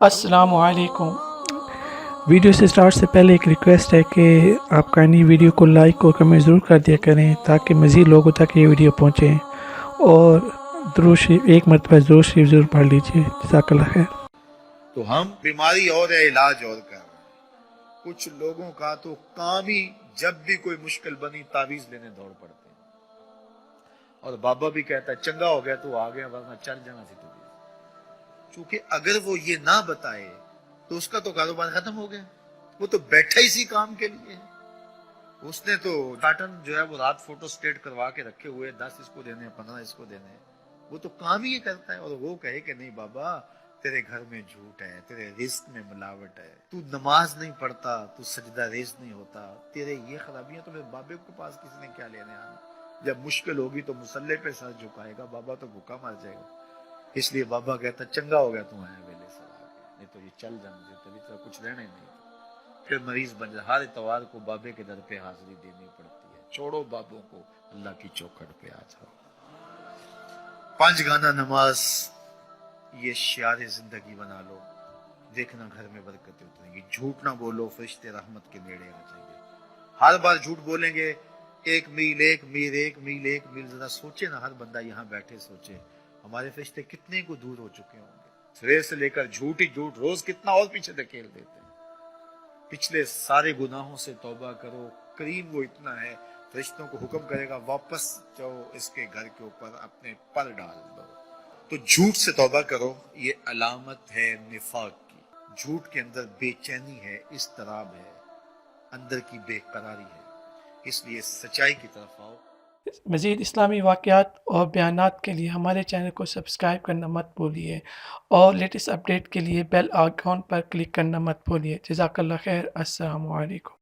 السلام علیکم۔ ویڈیو سے سٹارٹ سے پہلے ایک ریکویسٹ ہے کہ آپ کائنڈلی ویڈیو کو لائک اور کمنٹ ضرور کر دیا کریں تاکہ مزید لوگوں تک یہ ویڈیو پہنچے، اور درود شریف ایک مرتبہ درود شریف ضرور پڑھ لیجیے۔ جزاک اللہ خیر۔ تو ہم بیماری اور ہے، علاج اور کر رہے ہیں۔ کچھ لوگوں کا تو کام ہی جب بھی کوئی مشکل بنی تعویذ لینے دوڑ پڑتے ہیں، اور بابا بھی کہتا ہے چنگا ہو گیا تو آ گیا، ورنہ چل جانا سی تو۔ چونکہ اگر وہ یہ نہ بتائے تو اس کا تو کاروبار ختم ہو گیا، وہ تو بیٹھا اسی کام کے لیے ہے۔ اس نے تو ڈاٹن جو ہے وہ رات فوٹو سٹیٹ کروا کے رکھے ہوئے، 10 اس کو دینے ہیں، 15 اس کو دینے ہیں۔ وہ تو کام ہی یہ کرتا ہے، اور وہ کہے کہ نہیں بابا تیرے گھر میں جھوٹ ہے، تیرے رزق میں ملاوٹ ہے، تو نماز نہیں پڑھتا، تو سجدہ ریز نہیں ہوتا، تیرے یہ خرابیاں، تو پھر بابے کے پاس کسی نے کیا لینے آنا؟ جب مشکل ہوگی تو مصلے پہ سر جھکائے گا، بابا تو بھوکا مر جائے گا۔ اس لیے بابا کہتا چنگا ہو گیا تو آیا ویلے سے آ گیا، نہیں تو یہ چل جانا تھے، تبھی تو کچھ رہنا ہی نہیں تھا۔ پھر مریض بن جائے، ہر اتوار کو بابے کے در پہ حاضری دینی پڑتی ہے۔ چھوڑو بابوں کو، اللہ کی چوکھٹ پہ آ جاؤ۔ 5 گانا نماز یہ شعار زندگی بنا لو، دیکھنا گھر میں برکتیں اتریں گی۔ جھوٹ نہ بولو، فرشتے رحمت کے نیڑے آ جائیں گے۔ ہر بار جھوٹ بولیں گے، 1 میل 1 میل 1 میل 1 میل، ذرا سوچے نا، ہر بندہ یہاں بیٹھے سوچے ہمارے فرشتے کتنے کو دور ہو چکے ہوں گے۔ صبح سے لے کر جھوٹ ہی جھوٹ، روز کتنا اور پیچھے دھکیل دیتے ہیں۔ پچھلے سارے گناہوں سے توبہ کرو، کریم وہ اتنا ہے، فرشتوں کو حکم کرے گا واپس جاؤ، اس کے گھر کے اوپر اپنے پر ڈال دو۔ تو جھوٹ سے توبہ کرو، یہ علامت ہے نفاق کی۔ جھوٹ کے اندر بے چینی ہے، اضطراب ہے، اندر کی بے قراری ہے، اس لیے سچائی کی طرف آؤ۔ مزید اسلامی واقعات اور بیانات کے لیے ہمارے چینل کو سبسکرائب کرنا مت بھولیے، اور لیٹسٹ اپڈیٹ کے لیے بیل آئیکن پر کلک کرنا مت بھولیے۔ جزاک اللہ خیر۔ السلام علیکم۔